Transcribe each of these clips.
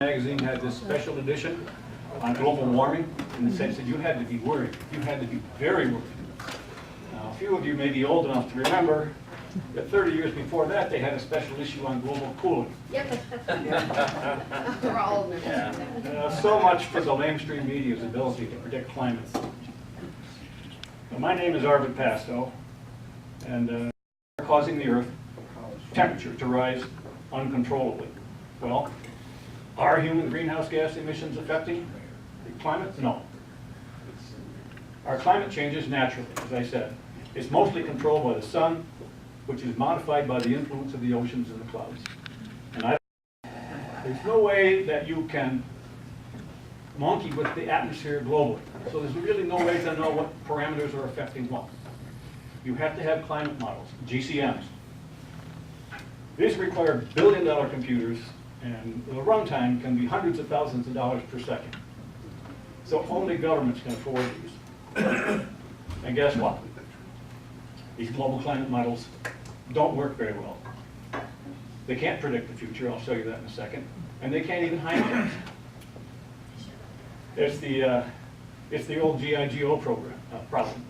Magazine had this special edition on global warming in the sense that you had to be worried. You had to be very worried. Now, a few of you may be old enough to remember that 30 years before that, they had a special issue on global cooling. Yep. We're all old enough. So much for the lamestream media's ability to predict climate. Now, my name is ARVID Pasto, and we're causing the Earth temperature to rise uncontrollably. Well, are human greenhouse gas emissions affecting the climate? No. Our climate changes naturally, as I said. It's mostly controlled by the sun, which is modified by the influence of the oceans and the clouds. And there's no way that you can monkey with the atmosphere globally. So there's really no way to know what parameters are affecting what. You have to have climate models, GCMs. These require billion-dollar computers, and the runtime can be hundreds of thousands of dollars per second. So only governments can afford these. And guess what? These global climate models don't work very well. They can't predict the future, I'll show you that in a second. And they can't even hide things. It's the old G.I.G.O. problem.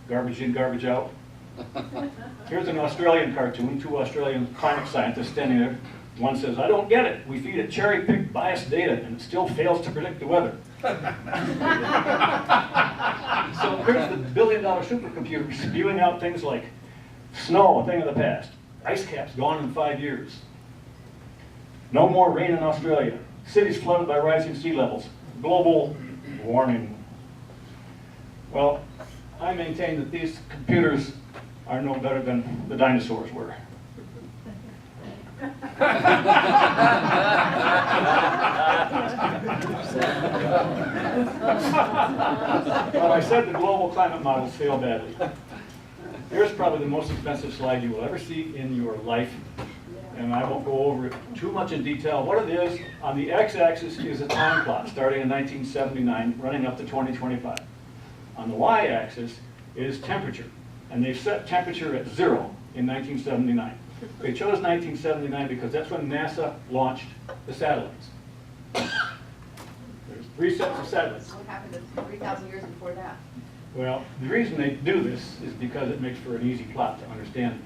Garbage in, garbage out. Here's an Australian cartoon, two Australian climate scientists standing there. One says, "I don't get it. We feed it cherry-picked biased data and it still fails to predict the weather." So here's the billion-dollar supercomputer spewing out things like snow, a thing of the past. Ice caps gone in 5 years. No more rain in Australia. Cities flooded by rising sea levels. Global warming. Well, I maintain that these computers are no better than the dinosaurs were. Well, I said the global climate models fail badly. Here's probably the most expensive slide you will ever see in your life, and I won't go over it too much in detail. What it is, on the x-axis is a time clock starting in 1979, running up to 2025. On the y-axis is temperature, and they've set temperature at 0 in 1979. They chose 1979 because that's when NASA launched the satellites. There's 3 sets of satellites. What happened to 3,000 years before that? Well, the reason they do this is because it makes for an easy plot to understand.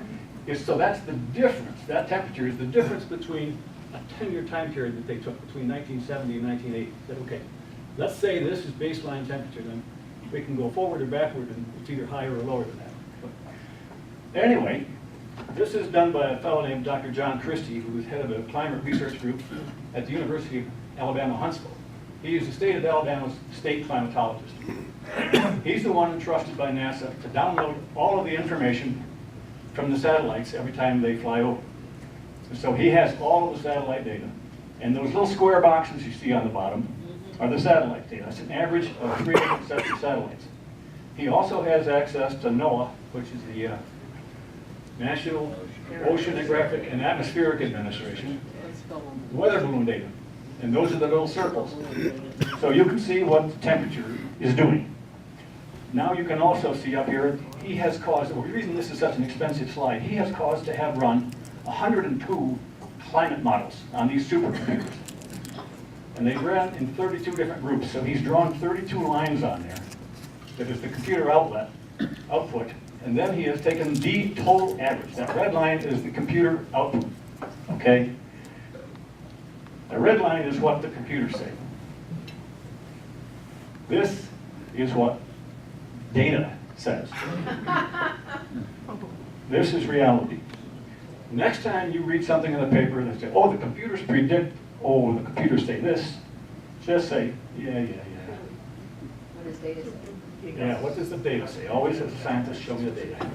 So that's the difference. That temperature is the difference between a 10-year time period that they took between 1970 and 1980. They said, okay, let's say this is baseline temperature, then we can go forward or backward, and it's either higher or lower than that. But anyway, this is done by a fellow named Dr. John Christie, who is head of a climate research group at the University of Alabama, Huntsville. He is the state of Alabama's state climatologist. He's the one entrusted by NASA to download all of the information from the satellites every time they fly over. So he has all of the satellite data. And those little square boxes you see on the bottom are the satellite data. That's an average of 3 different sets of satellites. He also has access to NOAA, which is the National Oceanographic and Atmospheric Administration, weather balloon data. And those are the little circles. So you can see what the temperature is doing. Now you can also see up here, he has caused, the reason this is such an expensive slide, he has caused to have run 102 climate models on these supercomputers. And they ran in 32 different groups. So he's drawn 32 lines on there. That is the computer output. And then he has taken the total average. That red line is the computer output. Okay? The red line is what the computers say. This is what data says. This is reality. Next time you read something in the paper that says, oh, the computers predict, oh, the computers say this, just say, yeah. What does data say? Yeah, what does the data say? Always as a scientist, show me the data.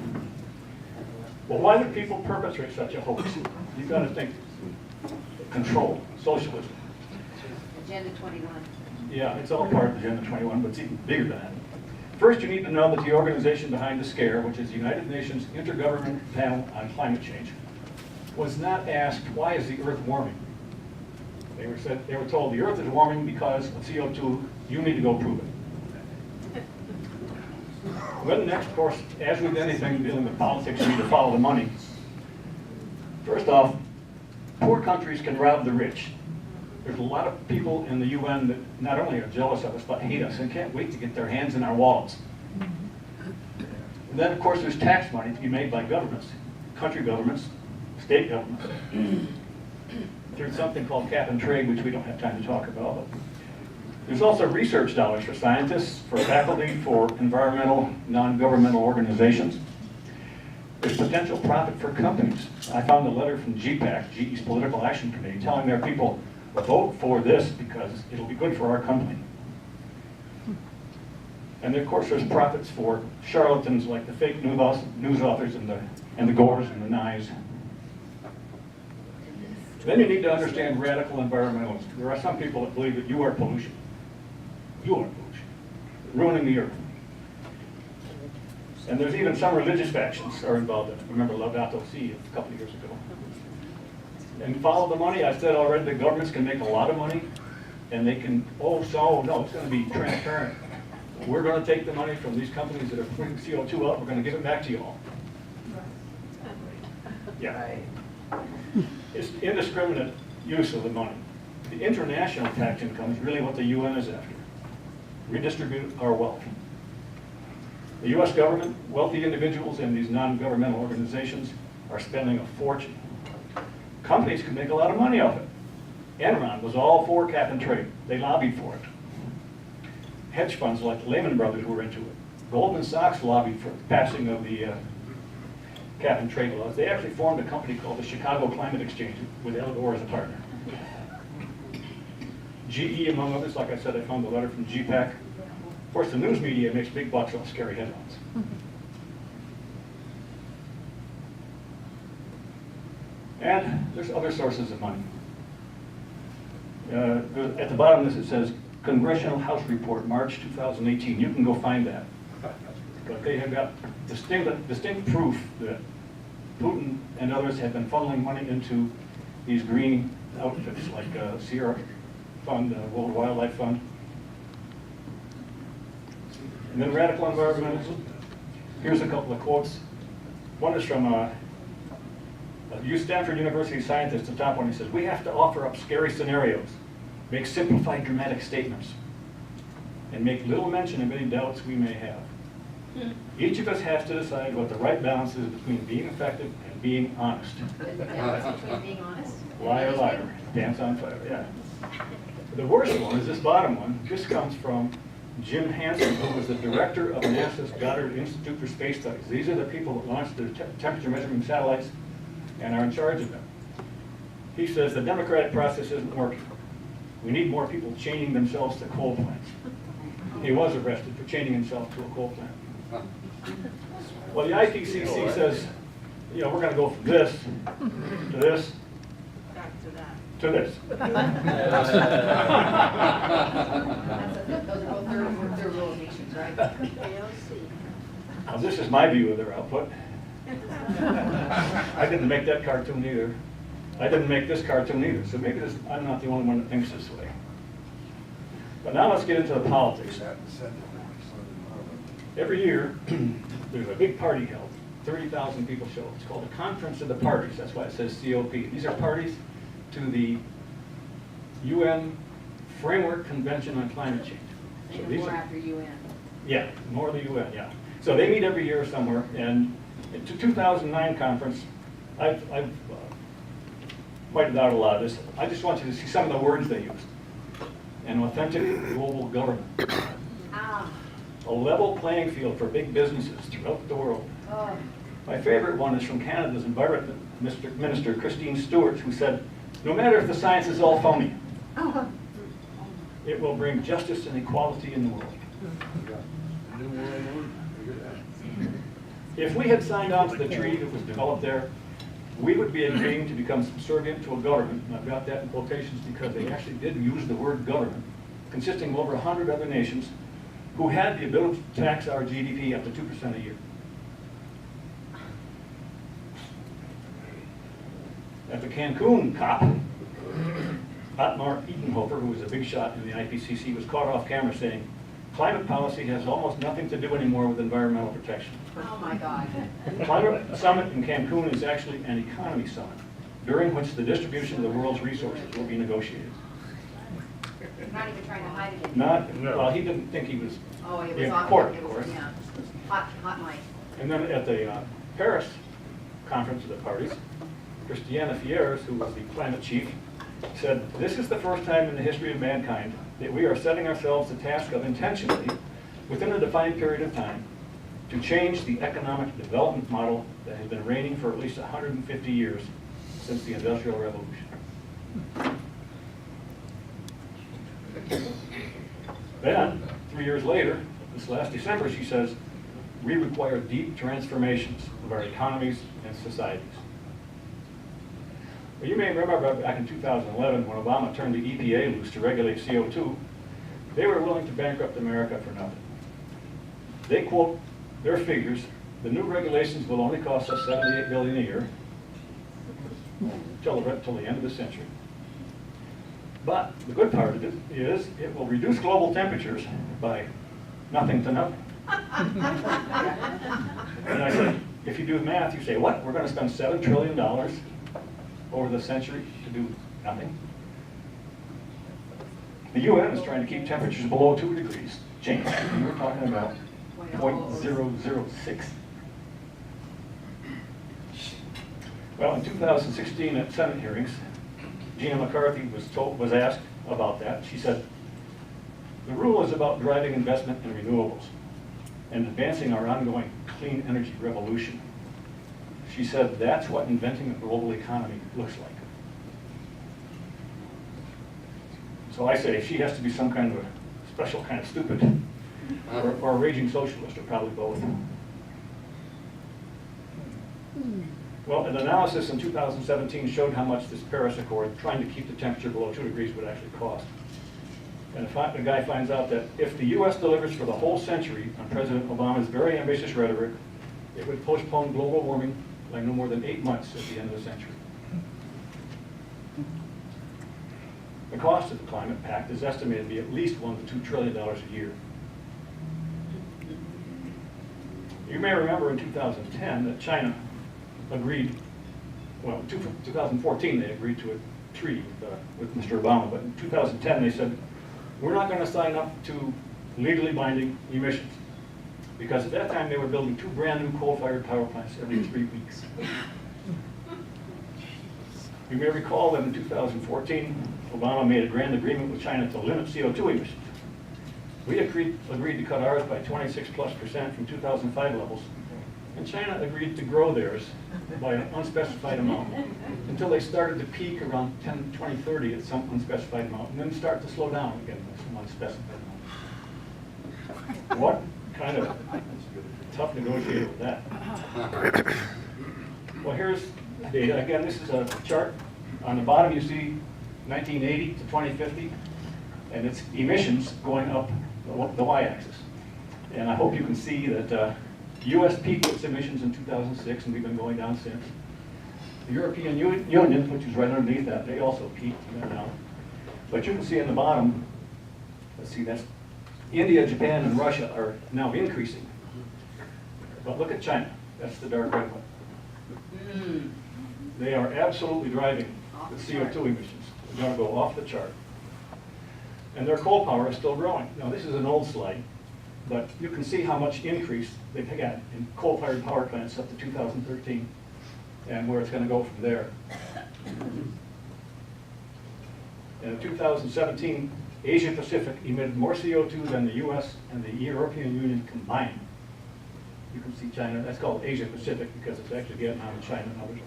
Well, why do people perpetrate such a hoax? You've got to think control, socialism. Agenda 21. Yeah, it's all part of Agenda 21, but it's even bigger than that. First, you need to know that the organization behind the scare, which is the United Nations Intergovernmental Panel on Climate Change, was not asked, why is the Earth warming? They were told the Earth is warming because of CO2, you need to go prove it. Then next, of course, as with anything dealing with politics, you need to follow the money. First off, poor countries can rob the rich. There's a lot of people in the UN that not only are jealous of us, but hate us and can't wait to get their hands in our wallets. And then, of course, there's tax money to be made by governments, country governments, state governments, through something called cap and trade, which we don't have time to talk about. But there's also research dollars for scientists, for faculty, for environmental, non-governmental organizations. There's potential profit for companies. I found a letter from GPAC, GE's Political Action Committee, telling their people, vote for this because it'll be good for our company. And of course, there's profits for charlatans like the fake news authors and the Gores and the Nyes. Then you need to understand radical environmentalists. There are some people that believe that you are pollution. You are pollution, ruining the earth. And there's even some religious factions are involved in it. Remember Laudato Si a couple of years ago. And follow the money. I said already the governments can make a lot of money, and they can, no, it's going to be transparent. We're going to take the money from these companies that are putting CO2 out, we're going to give it back to you all. Yeah. It's indiscriminate use of the money. The international tax income is really what the UN is after. Redistribute our wealth. The US government, wealthy individuals, and these non-governmental organizations are spending a fortune. Companies can make a lot of money off it. Enron was all for cap and trade. They lobbied for it. Hedge funds like Lehman Brothers were into it. Goldman Sachs lobbied for the passing of the cap and trade laws. They actually formed a company called the Chicago Climate Exchange with Al Gore as a partner. GE, among others, like I said, I found a letter from GPAC. Of course, the news media makes big bucks off scary headlines. And there's other sources of money. At the bottom of this it says, Congressional House Report, March 2018. You can go find that. But they have got distinct proof that Putin and others have been funneling money into these green outfits like Sierra Fund, World Wildlife Fund. And then radical environmentalism. Here's a couple of quotes. One is from a Stanford University scientist, the top one. He says, we have to offer up scary scenarios, make simplified dramatic statements, and make little mention of any doubts we may have. Each of us has to decide what the right balance is between being effective and being honest. The balance between being honest? Liar, liar, dance on fire, yeah. The worst one is this bottom one. This comes from Jim Hansen, who was the director of NASA's Goddard Institute for Space Studies. These are the people that launched the temperature measuring satellites and are in charge of them. He says the democratic process isn't working. We need more people chaining themselves to coal plants. He was arrested for chaining himself to a coal plant. Well, the IPCC says, we're going to go from this to this to this. Those are both third world nations, right? Now, this is my view of their output. I didn't make that cartoon either. I didn't make this cartoon either, so maybe I'm not the only one that thinks this way. But now let's get into the politics. Every year, there's a big party held. 30,000 people show. It's called the Conference of the Parties. That's why it says COP. These are parties to the UN Framework Convention on Climate Change. So these more are, after UN. Yeah, more of the UN, yeah. So they meet every year somewhere, and in the 2009 conference, I've pointed out a lot of this. I just want you to see some of the words they used. An authentic global government. A level playing field for big businesses throughout the world. Oh. My favorite one is from Canada's Environment Minister, Christine Stewart, who said, no matter if the science is all phony, it will bring justice and equality in the world. If we had signed on to the treaty that was developed there, we would be agreeing to become subservient to a government, and I've got that in quotations because they actually did use the word government, consisting of over 100 other nations who had the ability to tax our GDP up to 2% a year. At the Cancun COP, Otmar Edenhofer, who was a big shot in the IPCC, was caught off camera saying, climate policy has almost nothing to do anymore with environmental protection. Oh my God. The climate summit in Cancun is actually an economy summit, during which the distribution of the world's resources will be negotiated. Not even trying to hide it anymore. Not, No. well, he didn't think he was Oh, it was in off, court, it of course. was, yeah, hot mic. And then at the Paris conference of the parties, Christiana Fierres, who was the climate chief, said, "This is the first time in the history of mankind that we are setting ourselves the task of intentionally, within a defined period of time, to change the economic development model that has been reigning for at least 150 years since the Industrial Revolution." Then, 3 years later, this last December, she says, "We require deep transformations of our economies and societies." Well, you may remember back in 2011, when Obama turned the EPA loose to regulate CO2, they were willing to bankrupt America for nothing. They quote their figures: "The new regulations will only cost us $78 billion a year till the end of the century." But the good part of it is it will reduce global temperatures by nothing to nothing. And I said, if you do the math, you say, what? We're going to spend $7 trillion over the century to do nothing? The UN is trying to keep temperatures below 2 degrees change. And we're talking about 0.006. Well, in 2016 at Senate hearings, Gina McCarthy was asked about that. She said, "The rule is about driving investment in renewables and advancing our ongoing clean energy revolution." She said, "That's what inventing a global economy looks like." So I say she has to be some kind of a special kind of stupid, or a raging socialist, or probably both. Well, an analysis in 2017 showed how much this Paris Accord, trying to keep the temperature below 2 degrees, would actually cost. And the guy finds out that if the US delivers for the whole century on President Obama's very ambitious rhetoric, it would postpone global warming by no more than 8 months at the end of the century. The cost of the climate pact is estimated to be at least $1 to $2 trillion a year. You may remember in 2010 that China agreed, well, in 2014 they agreed to a treaty with Mr. Obama, but in 2010 they said, we're not going to sign up to legally binding emissions, because at that time they were building 2 brand new coal-fired power plants every 3 weeks. You may recall that in 2014, Obama made a grand agreement with China to limit CO2 emissions. We agreed to cut ours by 26+% from 2005 levels, and China agreed to grow theirs by an unspecified amount until they started to peak around 2030 at some unspecified amount, and then start to slow down again at some unspecified amount. What kind of tough negotiator was that? Well, here's data. Again, this is a chart. On the bottom you see 1980 to 2050, and it's emissions going up the y-axis. And I hope you can see that the US peaked its emissions in 2006, and we've been going down since. The European Union, which is right underneath that, they also peaked and went down. But you can see on the bottom, let's see, that's India, Japan, and Russia are now increasing. But look at China. That's the dark red one. They are absolutely driving the CO2 emissions. They're going to go off the chart. And their coal power is still growing. Now, this is an old slide, but you can see how much increase they've got in coal-fired power plants up to 2013, and where it's going to go from there. And in 2017, Asia Pacific emitted more CO2 than the US and the European Union combined. You can see China, that's called Asia Pacific because it's actually Vietnam and China and others.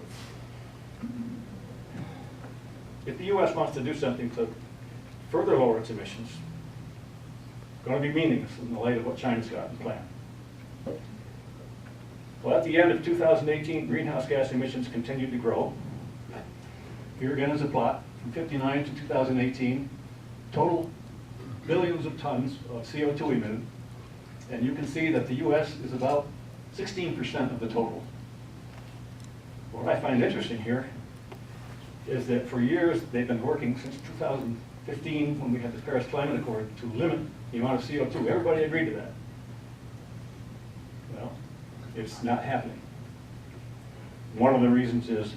If the US wants to do something to further lower its emissions, it's going to be meaningless in the light of what China's got in plan. Well, at the end of 2018, greenhouse gas emissions continued to grow. Here again is a plot from 59 to 2018, total billions of tons of CO2 emitted. And you can see that the US is about 16% of the total. What I find interesting here is that for years they've been working since 2015, when we had the Paris Climate Accord, to limit the amount of CO2. Everybody agreed to that. Well, it's not happening. One of the reasons is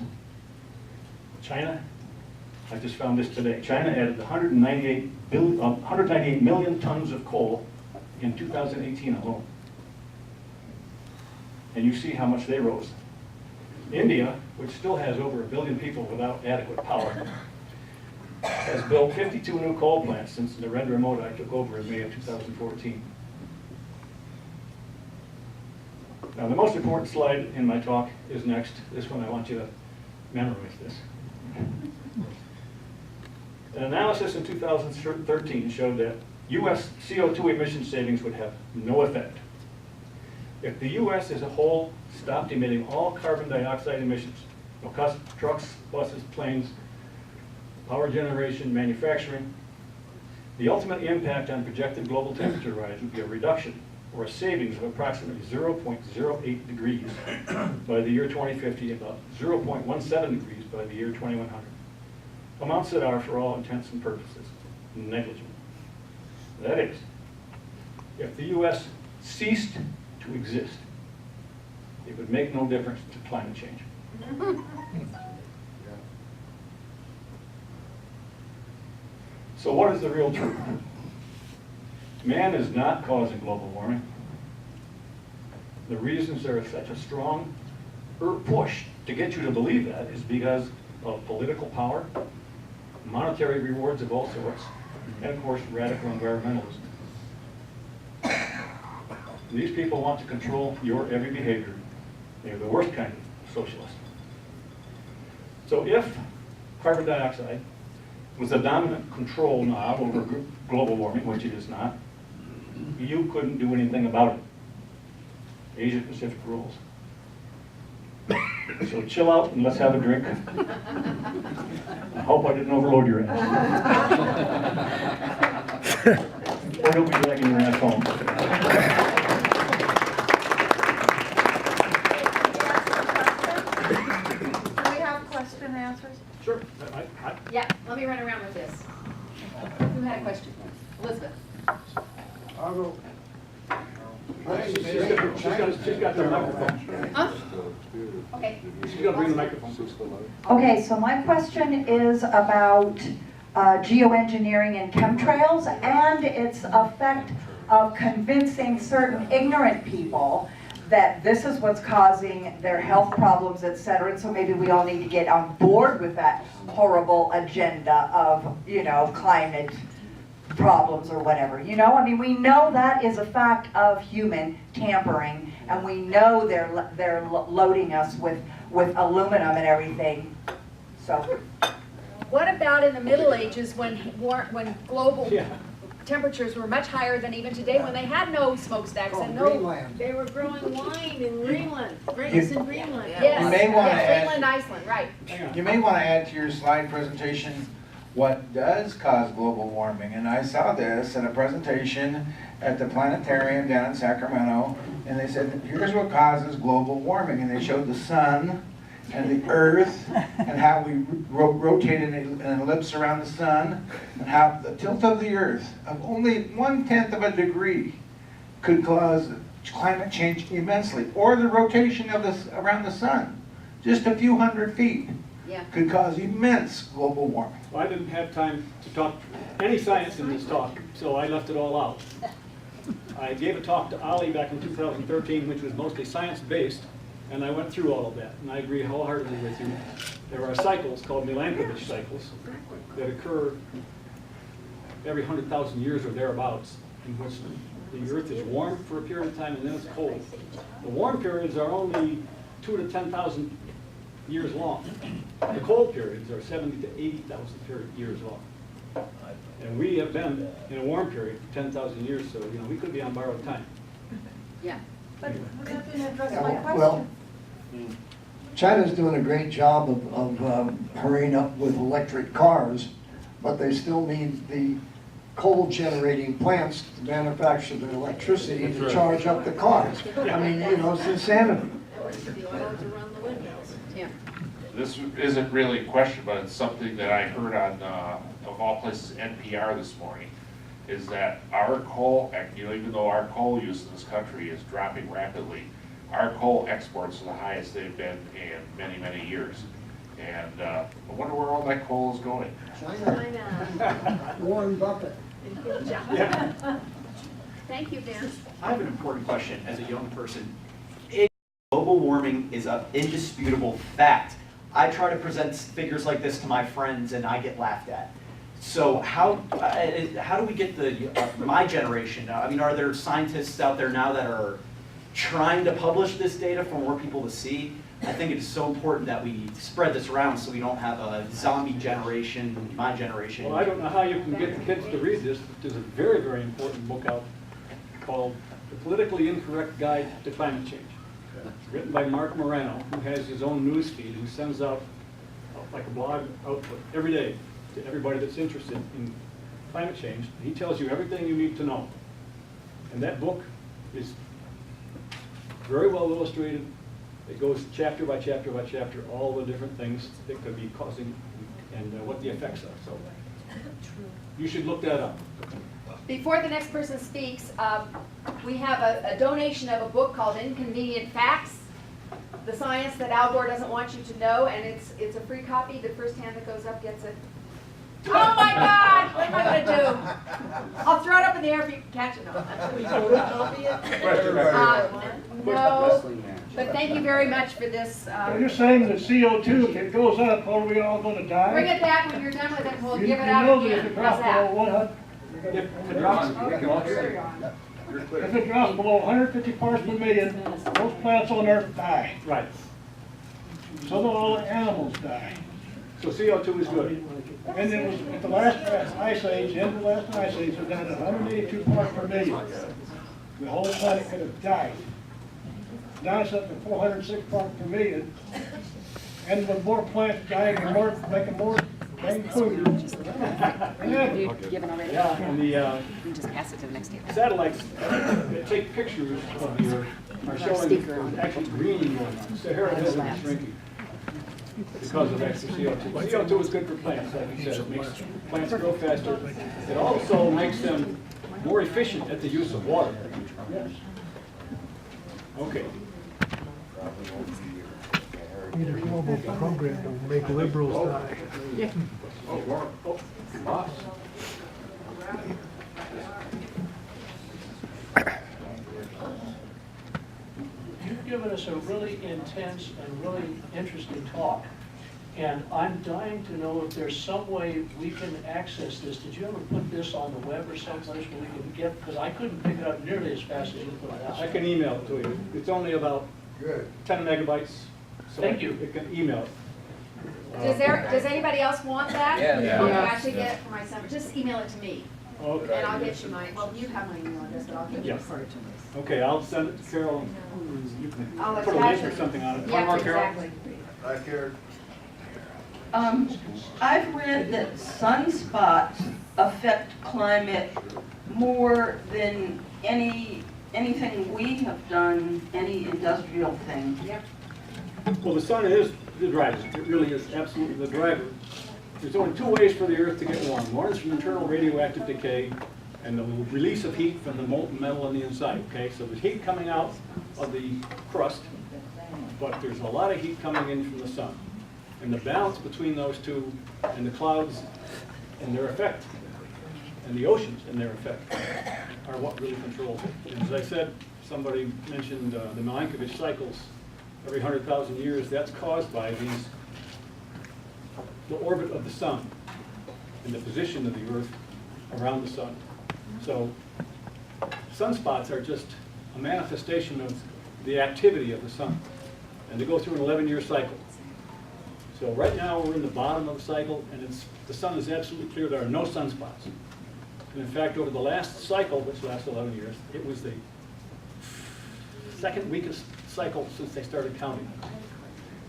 China I just found this today. China added 198 million tons of coal in 2018 alone. And you see how much they rose. India, which still has over 1 billion people without adequate power, has built 52 new coal plants since Narendra Modi took over in May of 2014. Now, the most important slide in my talk is next. This one, I want you to memorize this. An analysis in 2013 showed that U.S. CO2 emission savings would have no effect. If the U.S. as a whole stopped emitting all carbon dioxide emissions, no trucks, buses, planes, power generation, manufacturing, the ultimate impact on projected global temperature rise would be a reduction or a savings of approximately 0.08 degrees by the year 2050 and about 0.17 degrees by the year 2100. Amounts that are, for all intents and purposes, negligible. That is, if the U.S. ceased to exist, it would make no difference to climate change. So what is the real truth? Man is not causing global warming. The reasons there is such a strong push to get you to believe that is because of political power, monetary rewards of all sorts, and of course radical environmentalism. These people want to control your every behavior. They're the worst kind of socialist. So if carbon dioxide was a dominant control knob over global warming, which it is not, you couldn't do anything about it. Asia Pacific rules. So chill out and let's have a drink. I hope I didn't overload your ass. Or don't be dragging your ass home. Do we have question and answers? Sure. Yeah, let me run around with this. Who had a question? Elizabeth. I'll go. She's got the microphone. Huh? Okay. She's going to bring the microphone. Okay, so my question is about geoengineering and chemtrails and its effect of convincing certain ignorant people that this is what's causing their health problems, et cetera. And so maybe we all need to get on board with that horrible agenda of, you know, climate problems or whatever. You know, I mean, we know that is a fact of human tampering, and we know they're loading us with aluminum and everything. So, What about in the Middle Ages when global Yeah. temperatures were much higher than even today, when they had no smokestacks and no... Greenland. They were growing wine in Greenland, grapes in Greenland. Yes, You may wanna yes, add- Greenland, Iceland, right. You may want to add to your slide presentation what does cause global warming. And I saw this in a presentation at the planetarium down in Sacramento, and they said, here's what causes global warming. And they showed the sun and the earth and how we rotate in an ellipse around the sun, and how the tilt of the earth of only 1/10 of a degree could cause climate change immensely, or the rotation of around the sun, just a few hundred feet, Yeah. could cause immense global warming. Well, I didn't have time to talk any science in this talk, so I left it all out. I gave a talk to Ali back in 2013, which was mostly science-based, and I went through all of that, and I agree wholeheartedly with you. There are cycles called Milankovitch cycles that occur every 100,000 years or thereabouts, in which the Earth is warm for a period of time and then it's cold. The warm periods are only 2 to 10,000 years long. The cold periods are 70 to 80,000 years long. And we have been in a warm period for 10,000 years, so you know we could be on borrowed time. Yeah. but that didn't address my question. Well, China's doing a great job of hurrying up with electric cars, but they still need the coal generating plants to manufacture the electricity to charge up the cars. I mean, you know, it's insanity. The oil to run the windmills. Yeah. This isn't really a question, but it's something that I heard on, of all places, NPR this morning, is that our coal, you know, even though our coal use in this country is dropping rapidly, our coal exports are the highest they've been in many, many years. And I wonder where all that coal is going. China. Warren Buffett. Good job. Yeah. Thank you, Ben. I have an important question as a young person. Global warming is an indisputable fact. I try to present figures like this to my friends and I get laughed at. So how do we get my generation? I mean, are there scientists out there now that are trying to publish this data for more people to see? I think it is so important that we spread this around so we don't have a zombie generation, my generation. Well, I don't know how you can get the kids to read this, but there's a very, very important book out called The Politically Incorrect Guide to Climate Change. It's written by Mark Morano, who has his own news feed, who sends out like a blog output every day to everybody that's interested in climate change. He tells you everything you need to know. And that book is very well illustrated. It goes chapter by chapter by chapter, all the different things that could be causing and what the effects are. So you should look that up. Before the next person speaks, we have a donation of a book called Inconvenient Facts, the science that Al Gore doesn't want you to know, and it's a free copy. The first hand that goes up gets it. Oh my God, what am I going to do? I'll throw it up in the air if you can catch it. No, but thank you very much for this. You're saying that CO2, if it goes up, are we all going to die? Bring it back when you're done with it, we'll You give it you out know that if again. it drops How's below that? 100, If it drops, if it drops below 150 parts per million, those plants on Earth die. right. So do all the animals die. So CO2 is good. And it was at the last ice age, end of the last ice age, it was down to 182 parts per million. The whole planet could have died. Now it's up to 406 parts per million. And with more plants dying and more, making more dang food. You given already? Yeah, and the We just pass it to the next table. satellites that take pictures of the Earth are showing there's actually greening going on. Sahara Desert is shrinking because of extra CO2. But CO2 is good for plants, like you said. It makes plants grow faster. It also makes them more efficient at the use of water. Yes. Okay. Need a global program to make liberals die. Boss. You've given us a really intense and really interesting talk. And I'm dying to know if there's some way we can access this. Did you ever put this on the web or someplace where we can get, because I couldn't pick it up nearly as fast as you put it I out. can email it to you. It's only about 10 megabytes. So Thank you. It can email it. Does anybody else want that? Yeah. I'll actually get it for my son. Just email it to me, Okay. and I'll get you my, well, you have my email address, but I'll get you. Yes. Okay, I'll send it to Carol. You can I'll put a attach link or it. something on it. One Yeah, more, Carol? exactly. I've read that sunspots affect climate more than anything we have done, any industrial thing. Yep. Well, the sun is the driver. It really is absolutely the driver. There's only two ways for the Earth to get warm. One is from internal radioactive decay and the release of heat from the molten metal on the inside, okay? So there's heat coming out of the crust, but there's a lot of heat coming in from the sun. And the balance between those two and the clouds and their effect and the oceans and their effect are what really controls it. And as I said, somebody mentioned the Milankovitch cycles every 100,000 years. That's caused by the orbit of the sun and the position of the Earth around the sun. So sunspots are just a manifestation of the activity of the sun. And they go through an 11-year cycle. So right now we're in the bottom of the cycle, and the sun is absolutely clear. There are no sunspots. And in fact, over the last cycle, which lasts 11 years, it was the second weakest cycle since they started counting.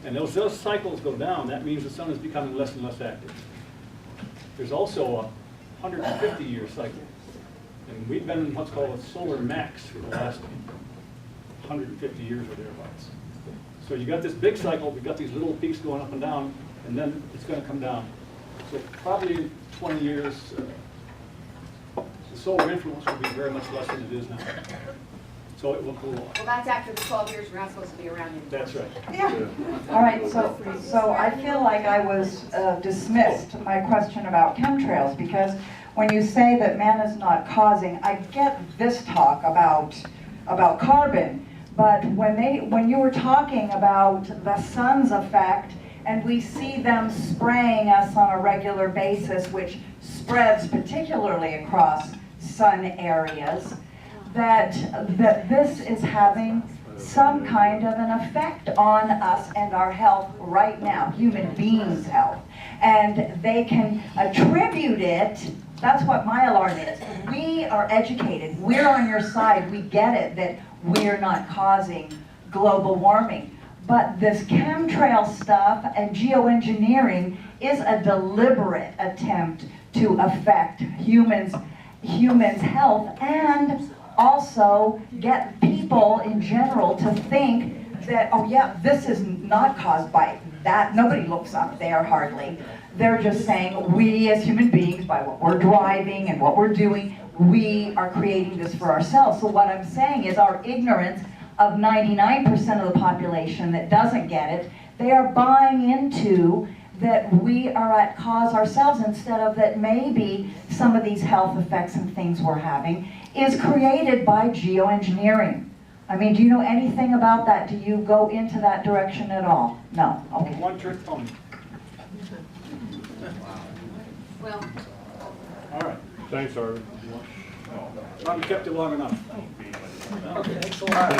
And those cycles go down, that means the sun is becoming less and less active. There's also a 150-year cycle. And we've been in what's called a solar max for the last 150 years or thereabouts. So you got this big cycle, we've got these little peaks going up and down, and then it's going to come down. So probably in 20 years, the solar influence will be very much less than it is now. so it will cool off. Well, that's after the 12 years, we're not supposed to be around anymore. That's right. Yeah. All right, so I feel like I was dismissed my question about chemtrails, because when you say that man is not causing, I get this talk about carbon, but when you were talking about the sun's effect, and we see them spraying us on a regular basis, which spreads particularly across sun areas, that this is having some kind of an effect on us and our health right now, human beings' health. And they can attribute it, that's what my alarm is. We are educated, we're on your side, we get it that we're not causing global warming. But this chemtrail stuff and geoengineering is a deliberate attempt to affect humans' health, and also get people in general to think that, oh yeah, this is not caused by that. Nobody looks up there hardly. They're just saying, we as human beings, by what we're driving and what we're doing, we are creating this for ourselves. So what I'm saying is our ignorance of 99% of the population that doesn't get it, they are buying into that we are at cause ourselves, instead of that maybe some of these health effects and things we're having is created by geoengineering. I mean, do you know anything about that? Do you go into that direction at all? No? Okay. One trick pony. Well, All right. Thanks, Arvid. Probably kept you long enough. Okay, thanks a lot.